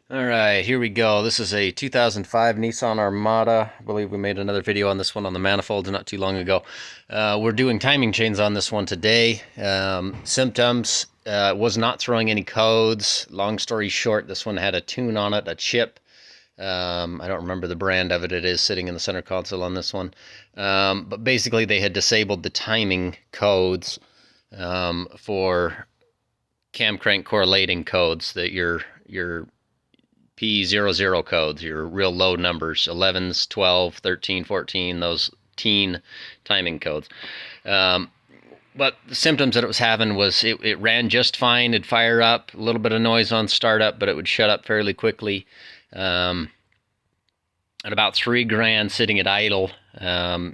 All right, here we go. This is a 2005 Nissan Armada. I believe we made another video on this one on the manifolds not too long ago. We're doing timing chains on this one today. Symptoms, was not throwing any codes. Long story short, this one had a tune on it, a chip. I don't remember the brand of it. It is sitting in the center console on this one. But basically, they had disabled the timing codes for cam crank correlating codes that your P00 codes, your real low numbers, 11s, 12, 13, 14, those teen timing codes. But the symptoms that it was having was it ran just fine. It'd fire up, a little bit of noise on startup, but it would shut up fairly quickly. At about 3 grand sitting at idle,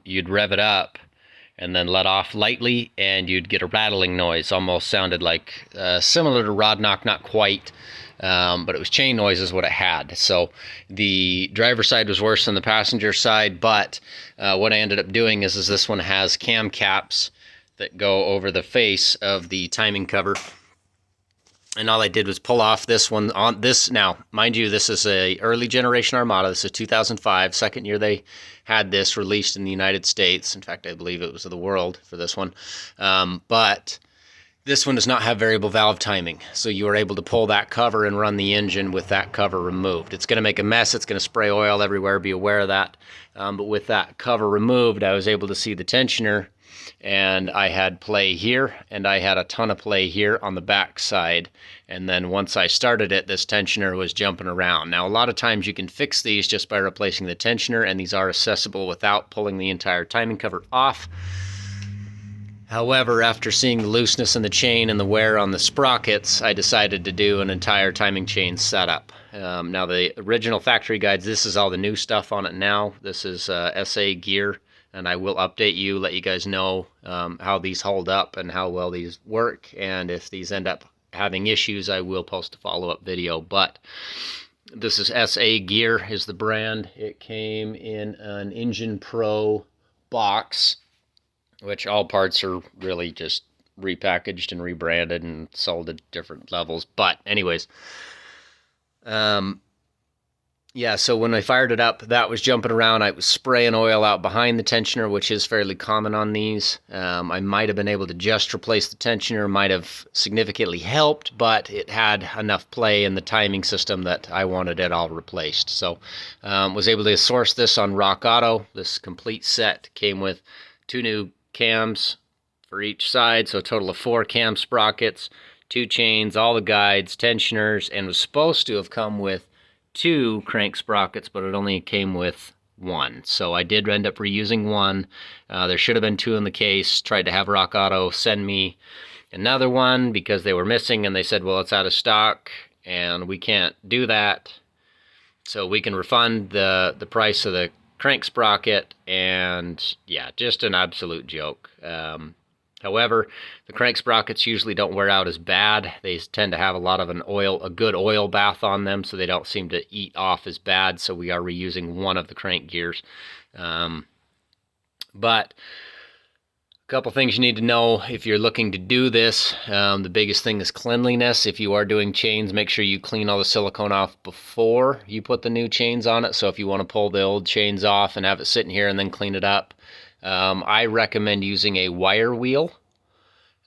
you'd rev it up and then let off lightly, and you'd get a rattling noise. Almost sounded like similar to rod knock, not quite, but it was chain noise is what it had. So the driver's side was worse than the passenger side, but what I ended up doing is this one has cam caps that go over the face of the timing cover. And all I did was pull off this one on this. Now, mind you, this is a early generation Armada. This is 2005, second year they had this released in the United States. In fact, I believe it was the world for this one. But this one does not have variable valve timing. So you are able to pull that cover and run the engine with that cover removed. It's going to make a mess. It's going to spray oil everywhere. Be aware of that. But with that cover removed, I was able to see the tensioner. And I had play here, and I had a ton of play here on the back side. And then once I started it, this tensioner was jumping around. Now, a lot of times you can fix these just by replacing the tensioner, and these are accessible without pulling the entire timing cover off. However, after seeing the looseness in the chain and the wear on the sprockets, I decided to do an entire timing chain setup. Now, the original factory guides, this is all the new stuff on it now. This is SA gear. And I will update you, let you guys know how these hold up and how well these work. And if these end up having issues, I will post a follow-up video. But this is SA Gear is the brand. It came in an Engine Pro box, which all parts are really just repackaged and rebranded and sold at different levels. But anyways, yeah, so when I fired it up, that was jumping around. I was spraying oil out behind the tensioner, which is fairly common on these. I might have been able to just replace the tensioner, might have significantly helped, but it had enough play in the timing system that I wanted it all replaced. So was able to source this on Rock Auto. This complete set came with 2 new cams for each side, so a total of 4 cam sprockets, 2 chains, all the guides, tensioners, and was supposed to have come with 2 crank sprockets, but it only came with 1. So I did end up reusing 1. There should have been 2 in the case. Tried to have Rock Auto send me another one because they were missing, and they said, well, it's out of stock, and we can't do that. So we can refund the price of the crank sprocket, and yeah, just an absolute joke. However, the crank sprockets usually don't wear out as bad. They tend to have a lot of a good oil bath on them, so they don't seem to eat off as bad. So we are reusing one of the crank gears. But a couple things you need to know if you're looking to do this. The biggest thing is cleanliness. If you are doing chains, make sure you clean all the silicone off before you put the new chains on it. So if you want to pull the old chains off and have it sitting here and then clean it up, I recommend using a wire wheel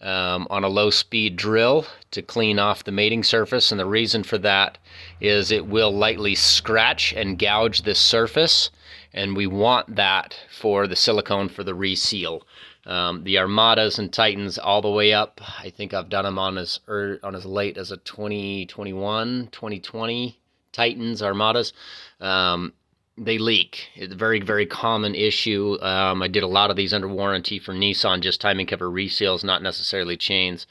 on a low-speed drill to clean off the mating surface, and the reason for that is it will lightly scratch and gouge this surface, and we want that for the silicone for the reseal. The Armadas and Titans all the way up, I think I've done them on as late as a 2021, 2020 Titans, Armadas. They leak. It's a very, very common issue. I did a lot of these under warranty for Nissan, just timing cover reseals, not necessarily chains.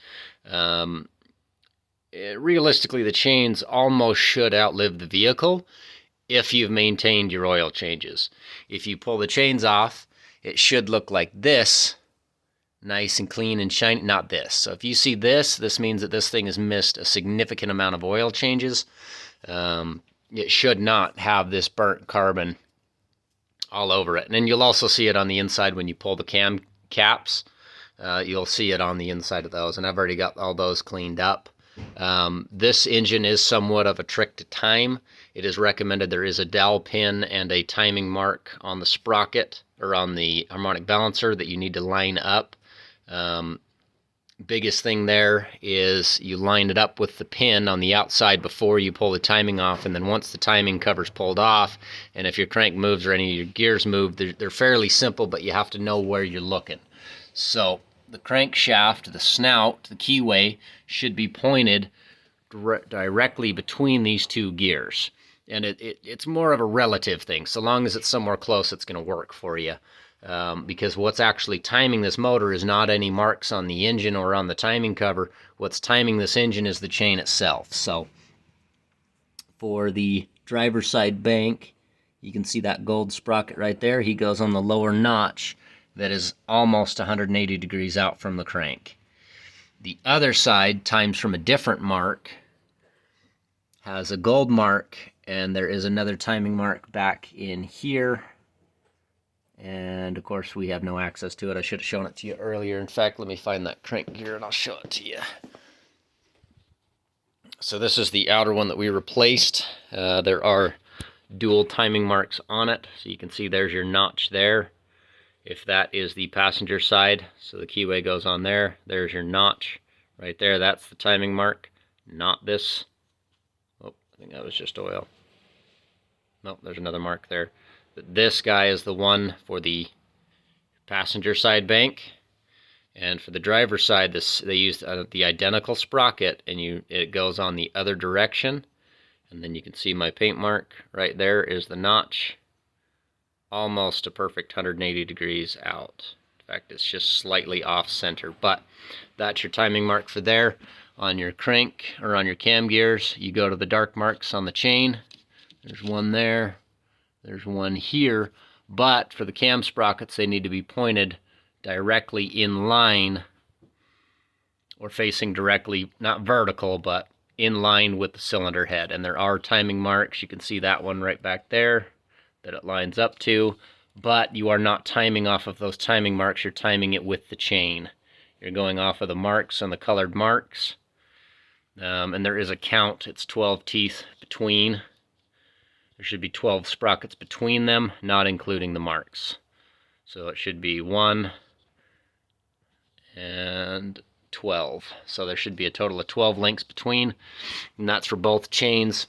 Realistically, the chains almost should outlive the vehicle if you've maintained your oil changes. If you pull the chains off, it should look like this, nice and clean and shiny, not this. So if you see this, this means that this thing has missed a significant amount of oil changes. It should not have this burnt carbon all over it. And then you'll also see it on the inside when you pull the cam caps. You'll see it on the inside of those. And I've already got all those cleaned up. This engine is somewhat of a trick to time. It is recommended there is a dowel pin and a timing mark on the sprocket or on the harmonic balancer that you need to line up. Biggest thing there is you line it up with the pin on the outside before you pull the timing off, and then once the timing cover's pulled off, and if your crank moves or any of your gears move, they're fairly simple, but you have to know where you're looking. So the crankshaft, the snout, the keyway should be pointed directly between these two gears. And it's more of a relative thing. So long as it's somewhere close, it's going to work for you. Because what's actually timing this motor is not any marks on the engine or on the timing cover. What's timing this engine is the chain itself. So for the driver's side bank, you can see that gold sprocket right there. He goes on the lower notch that is almost 180 degrees out from the crank. The other side times from a different mark, has a gold mark, and there is another timing mark back in here. And of course we have no access to it. I should have shown it to you earlier. In fact, let me find that crank gear and I'll show it to you. So this is the outer one that we replaced. There are dual timing marks on it. So you can see there's your notch there. If that is the passenger side, so the keyway goes on there, there's your notch right there. That's the timing mark, not this. Oh, I think that was just oil. Nope, there's another mark there. But this guy is the one for the passenger side bank, and for the driver's side, they used the identical sprocket, and it goes on the other direction. And then you can see my paint mark right there is the notch, almost a perfect 180 degrees out. In fact, it's just slightly off center, but that's your timing mark for there. On your crank or on your cam gears, you go to the dark marks on the chain. There's one there. There's one here, but for the cam sprockets, they need to be pointed directly in line or facing directly, not vertical, but in line with the cylinder head. And there are timing marks. You can see that one right back there that it lines up to, but you are not timing off of those timing marks. You're timing it with the chain. You're going off of the marks on the colored marks. And there is a count. It's 12 teeth between. There should be 12 sprockets between them, not including the marks. So it should be 1 and 12. So there should be a total of 12 links between, and that's for both chains.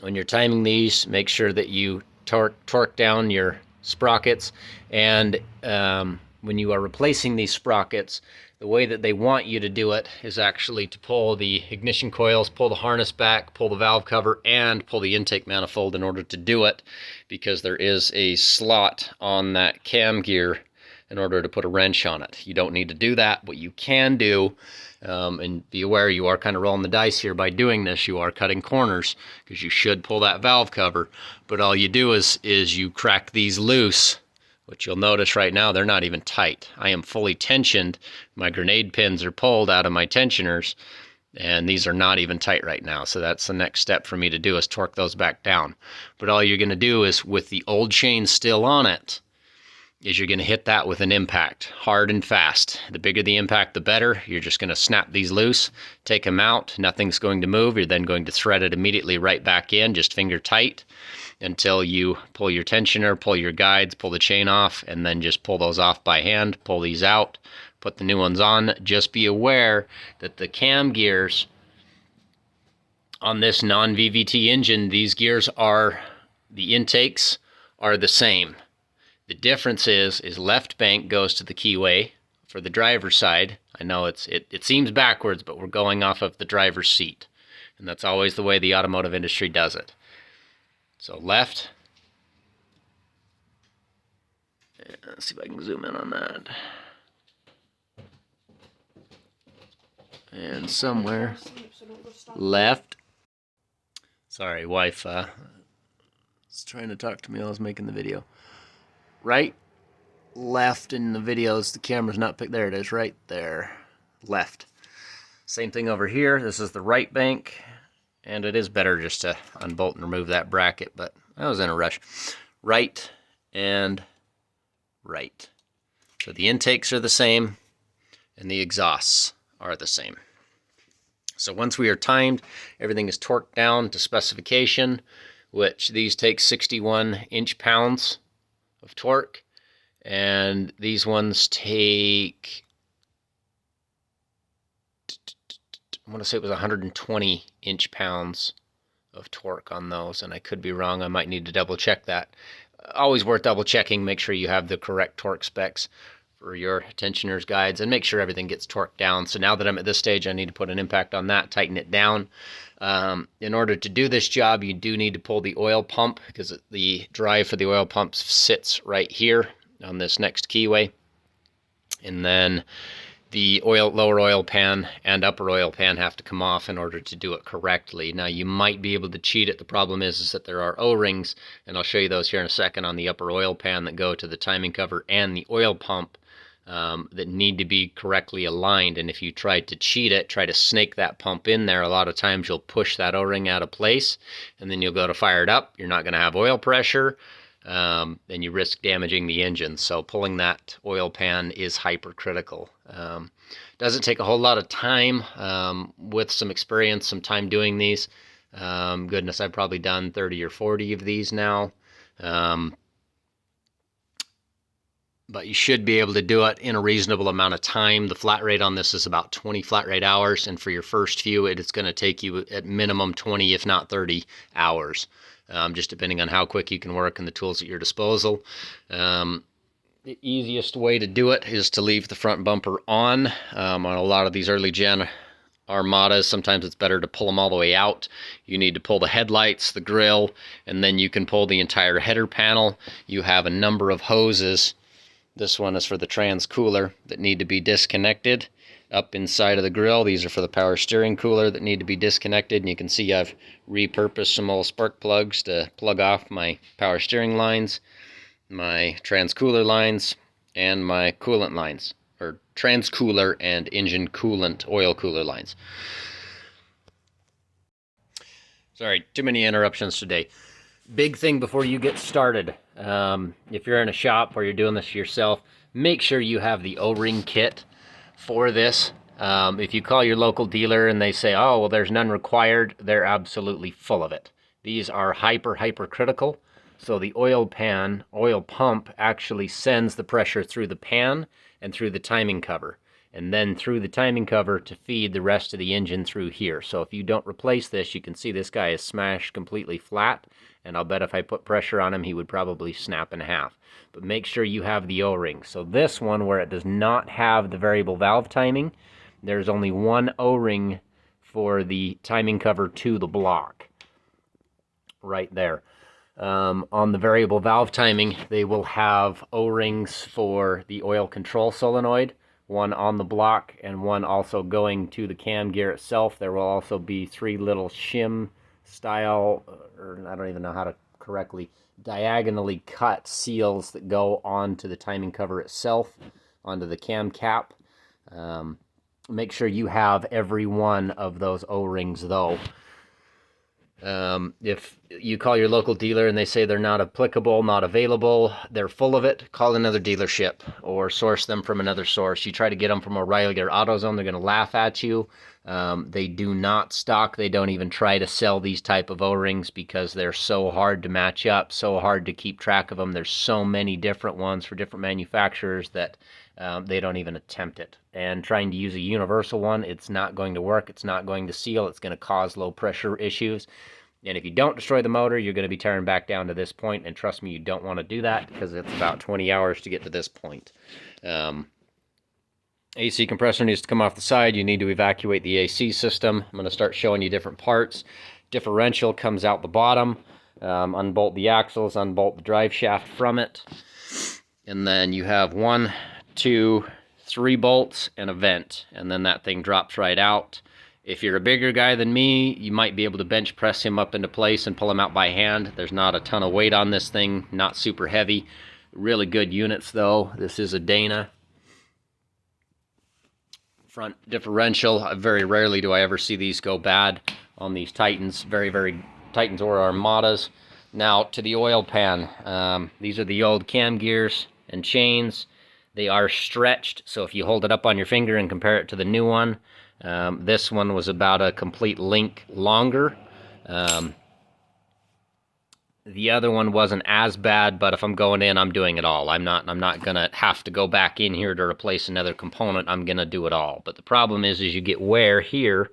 When you're timing these, make sure that you torque down your sprockets, and when you are replacing these sprockets, the way that they want you to do it is actually to pull the ignition coils, pull the harness back, pull the valve cover, and pull the intake manifold in order to do it, because there is a slot on that cam gear in order to put a wrench on it. You don't need to do that. What you can do, and be aware you are kind of rolling the dice here by doing this, you are cutting corners, because you should pull that valve cover, but all you do is you crack these loose, which you'll notice right now they're not even tight. I am fully tensioned. My grenade pins are pulled out of my tensioners, and these are not even tight right now. So that's the next step for me to do, is torque those back down. But all you're going to do is, with the old chain still on it, is you're going to hit that with an impact, hard and fast. The bigger the impact, the better. You're just going to snap these loose, take them out, nothing's going to move. You're then going to thread it immediately right back in, just finger tight, until you pull your tensioner, pull your guides, pull the chain off, and then just pull those off by hand, pull these out, put the new ones on. Just be aware that the cam gears on this non-VVT engine, these gears are, the intakes are the same. The difference is left bank goes to the keyway for the driver's side. I know it seems backwards, but we're going off of the driver's seat. And that's always the way the automotive industry does it. So left. Let's see if I can zoom in on that. And somewhere left. Sorry, wife was trying to talk to me while I was making the video. Right, left in the videos, the camera's not picked. There it is, right there. Left. Same thing over here. This is the right bank. And it is better just to unbolt and remove that bracket, but I was in a rush. Right and right. So the intakes are the same, and the exhausts are the same. So once we are timed, everything is torqued down to specification, which these take 61 inch-pounds of torque, and these ones take, I want to say it was 120 inch-pounds of torque on those, and I could be wrong. I might need to double check that. Always worth double checking. Make sure you have the correct torque specs for your tensioners guides, and make sure everything gets torqued down. So now that I'm at this stage, I need to put an impact on that, tighten it down. In order to do this job, you do need to pull the oil pump, because the drive for the oil pump sits right here on this next keyway. And then the lower oil pan and upper oil pan have to come off in order to do it correctly. Now, you might be able to cheat it. The problem is that there are O-rings, and I'll show you those here in a second, on the upper oil pan that go to the timing cover and the oil pump, that need to be correctly aligned. And if you try to cheat it, try to snake that pump in there, a lot of times you'll push that O-ring out of place, and then you'll go to fire it up. You're not going to have oil pressure, and you risk damaging the engine. So pulling that oil pan is hypercritical. Doesn't take a whole lot of time. With some experience, some time doing these, goodness, I've probably done 30 or 40 of these now. But you should be able to do it in a reasonable amount of time. The flat rate on this is about 20 flat rate hours, and for your first few, it's going to take you at minimum 20, if not 30 hours, just depending on how quick you can work and the tools at your disposal. The easiest way to do it is to leave the front bumper on. On a lot of these early gen Armadas, sometimes it's better to pull them all the way out. You need to pull the headlights, the grille, and then you can pull the entire header panel. You have a number of hoses. This one is for the trans cooler that need to be disconnected up inside of the grill. These are for the power steering cooler that need to be disconnected. And you can see I've repurposed some old spark plugs to plug off my power steering lines, my trans cooler lines, and my coolant lines, or trans cooler and engine coolant oil cooler lines. Sorry, too many interruptions today. Big thing before you get started, if you're in a shop or you're doing this yourself, make sure you have the O-ring kit for this. If you call your local dealer and they say, oh, well, there's none required, they're absolutely full of it. These are hyper critical. So the oil pump actually sends the pressure through the pan and through the timing cover, and then through the timing cover to feed the rest of the engine through here. So if you don't replace this, you can see this guy is smashed completely flat, and I'll bet if I put pressure on him, he would probably snap in half. But make sure you have the O-ring. So this one, where it does not have the variable valve timing, there's only one O-ring for the timing cover to the block, right there. On the variable valve timing, they will have O-rings for the oil control solenoid, one on the block and one also going to the cam gear itself. There will also be 3 little shim style, or I don't even know how to correctly, diagonally cut seals that go onto the timing cover itself, onto the cam cap. Make sure you have every one of those O-rings though. If you call your local dealer and they say they're not applicable, not available, they're full of it, call another dealership or source them from another source. You try to get them from O'Reilly or AutoZone, they're going to laugh at you. They do not stock. They don't even try to sell these type of O-rings because they're so hard to match up, so hard to keep track of them. There's so many different ones for different manufacturers that they don't even attempt it. And trying to use a universal one, it's not going to work. It's not going to seal. It's going to cause low pressure issues. And if you don't destroy the motor, you're going to be tearing back down to this point. And trust me, you don't want to do that because it's about 20 hours to get to this point. AC compressor needs to come off the side. You need to evacuate the AC system. I'm going to start showing you different parts. Differential comes out the bottom. Unbolt the axles, unbolt the drive shaft from it. And then you have 1, 2, 3 bolts and a vent. And then that thing drops right out. If you're a bigger guy than me, you might be able to bench press him up into place and pull him out by hand. There's not a ton of weight on this thing, not super heavy. Really good units though. This is a Dana. Front differential, very rarely do I ever see these go bad on these Titans, very Titans or Armadas. Now to the oil pan. These are the old cam gears and chains. They are stretched, so if you hold it up on your finger and compare it to the new one, This one was about a complete link longer. The other one wasn't as bad, but if I'm going in, I'm doing it all. I'm not gonna have to go back in here to replace another component. I'm gonna do it all. But the problem is you get wear here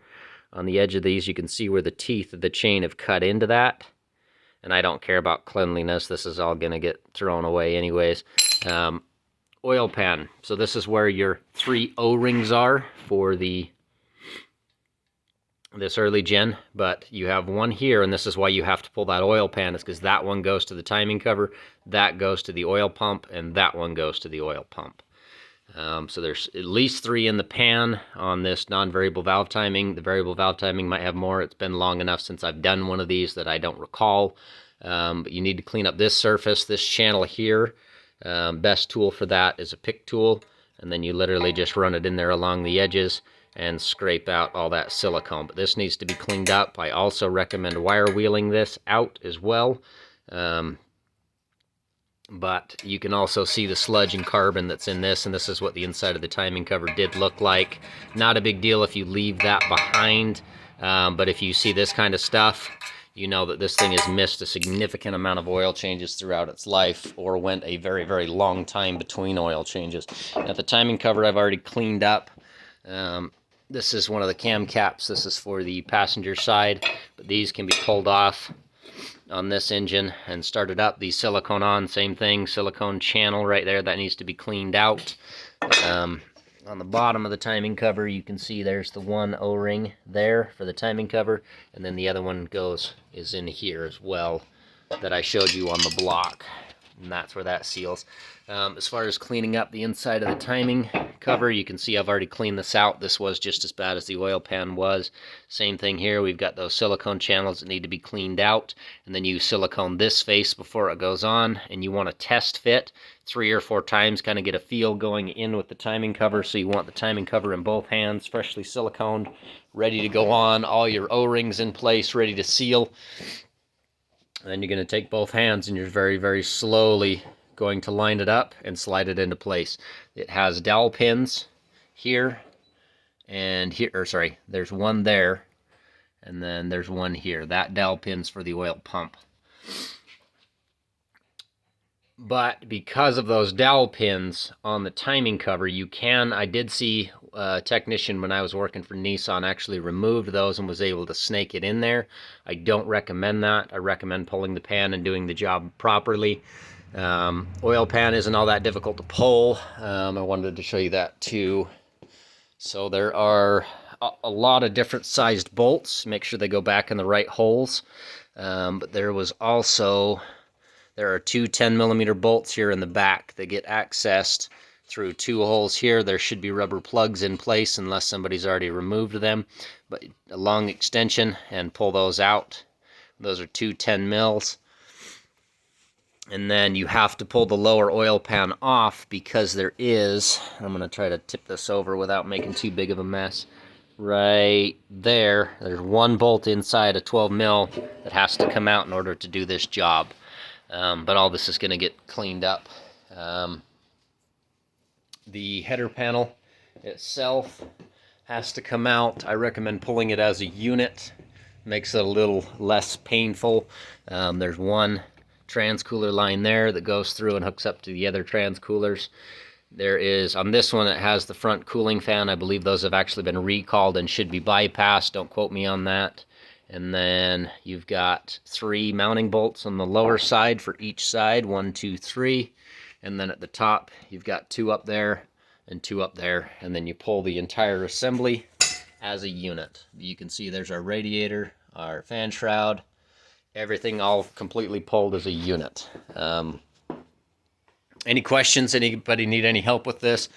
on the edge of these. You can see where the teeth of the chain have cut into that. And I don't care about cleanliness. This is all gonna get thrown away anyways. Oil pan. So this is where your 3 O-rings are for this early gen, but you have one here, and this is why you have to pull that oil pan, is because that one goes to the timing cover, that goes to the oil pump, and that one goes to the oil pump. So there's at least 3 in the pan on this non-variable valve timing. The variable valve timing might have more. It's been long enough since I've done one of these that I don't recall. But you need to clean up this surface, this channel here. Best tool for that is a pick tool, and then you literally just run it in there along the edges and scrape out all that silicone. But this needs to be cleaned up. I also recommend wire wheeling this out as well. But you can also see the sludge and carbon that's in this, and this is what the inside of the timing cover did look like. Not a big deal if you leave that behind, but if you see this kind of stuff, you know that this thing has missed a significant amount of oil changes throughout its life, or went a very, very long time between oil changes. Now the timing cover I've already cleaned up. This is one of the cam caps. This is for the passenger side, but these can be pulled off on this engine and started up. The silicone on, same thing, silicone channel right there, that needs to be cleaned out. On the bottom of the timing cover, you can see there's the one O-ring there for the timing cover, and then the other one is in here as well that I showed you on the block, and that's where that seals. As far as cleaning up the inside of the timing cover, you can see I've already cleaned this out. This was just as bad as the oil pan was. Same thing here. We've got those silicone channels that need to be cleaned out, and then you silicone this face before it goes on, and you want to test fit 3 or 4 times, kind of get a feel going in with the timing cover. So you want the timing cover in both hands, freshly siliconed, ready to go on, all your O-rings in place, ready to seal. And then you're going to take both hands and you're very, very slowly going to line it up and slide it into place. It has dowel pins here and here, or sorry, there's one there, and then there's one here. That dowel pin's for the oil pump. But because of those dowel pins on the timing cover, you can, I did see a technician when I was working for Nissan actually removed those and was able to snake it in there. I don't recommend that. I recommend pulling the pan and doing the job properly. Oil pan isn't all that difficult to pull. I wanted to show you that too. So there are a lot of different sized bolts. Make sure they go back in the right holes. But there are 2 10-millimeter bolts here in the back that get accessed through 2 holes here. There should be rubber plugs in place unless somebody's already removed them. But a long extension and pull those out. Those are 2 10 mils. And then you have to pull the lower oil pan off because there is, I'm going to try to tip this over without making too big of a mess. Right there, there's one bolt inside a 12 mil that has to come out in order to do this job. But all this is going to get cleaned up. The header panel itself has to come out. I recommend pulling it as a unit. Makes it a little less painful. There's one transcooler line there that goes through and hooks up to the other transcoolers. There is, on this one, it has the front cooling fan. I believe those have actually been recalled and should be bypassed. Don't quote me on that. And then you've got 3 mounting bolts on the lower side for each side, 1, 2, 3. And then at the top, you've got 2 up there and 2 up there. And then you pull the entire assembly as a unit. You can see there's our radiator, our fan shroud, everything all completely pulled as a unit. Any questions? Anybody need any help with this?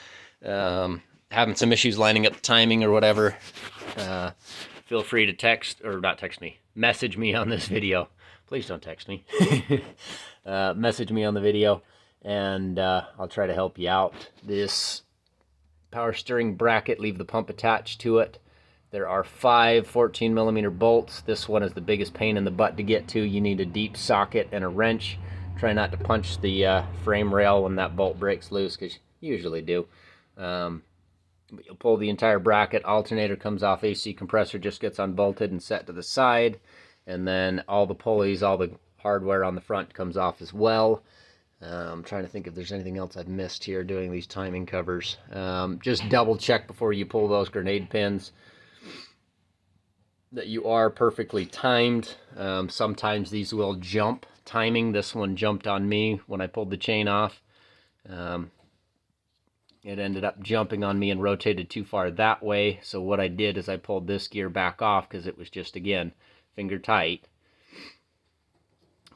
Having some issues lining up the timing or whatever, feel free to text, or not text me, message me on this video. Please don't text me. Message me on the video, and I'll try to help you out. This power steering bracket, leave the pump attached to it. There are 5 14-millimeter bolts. This one is the biggest pain in the butt to get to. You need a deep socket and a wrench. Try not to punch the frame rail when that bolt breaks loose, because you usually do. You'll pull the entire bracket, alternator comes off, AC compressor just gets unbolted and set to the side, and then all the pulleys, all the hardware on the front comes off as well. I'm trying to think if there's anything else I've missed here doing these timing covers. Just double check before you pull those grenade pins that you are perfectly timed. Sometimes these will jump timing. This one jumped on me when I pulled the chain off. It ended up jumping on me and rotated too far that way. So what I did is I pulled this gear back off because it was just, again, finger tight.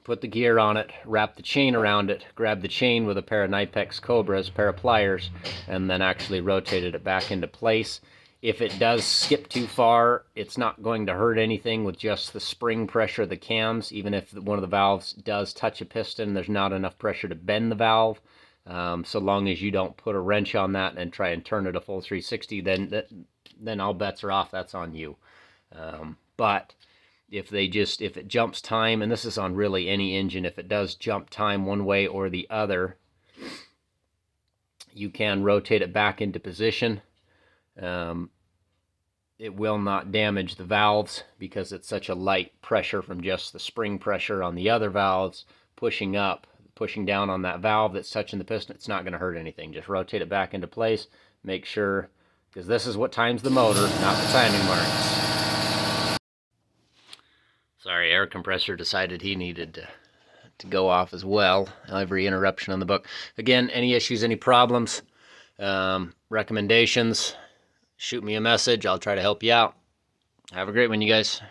Put the gear on it, wrap the chain around it, grab the chain with a pair of Knipex Cobras, pair of pliers, and then actually rotated it back into place. If it does skip too far, it's not going to hurt anything with just the spring pressure of the cams. Even if one of the valves does touch a piston, there's not enough pressure to bend the valve. So long as you don't put a wrench on that and try and turn it a full 360, then all bets are off. That's on you. But if it jumps time, and this is on really any engine, if it does jump time one way or the other, you can rotate it back into position. It will not damage the valves because it's such a light pressure from just the spring pressure on the other valves pushing up, pushing down on that valve that's touching the piston. It's not going to hurt anything. Just rotate it back into place. Make sure, because this is what times the motor, not the timing marks. Sorry, air compressor decided he needed to go off as well. Every interruption on the book. Again, any issues, any problems, recommendations, shoot me a message. I'll try to help you out. Have a great one, you guys.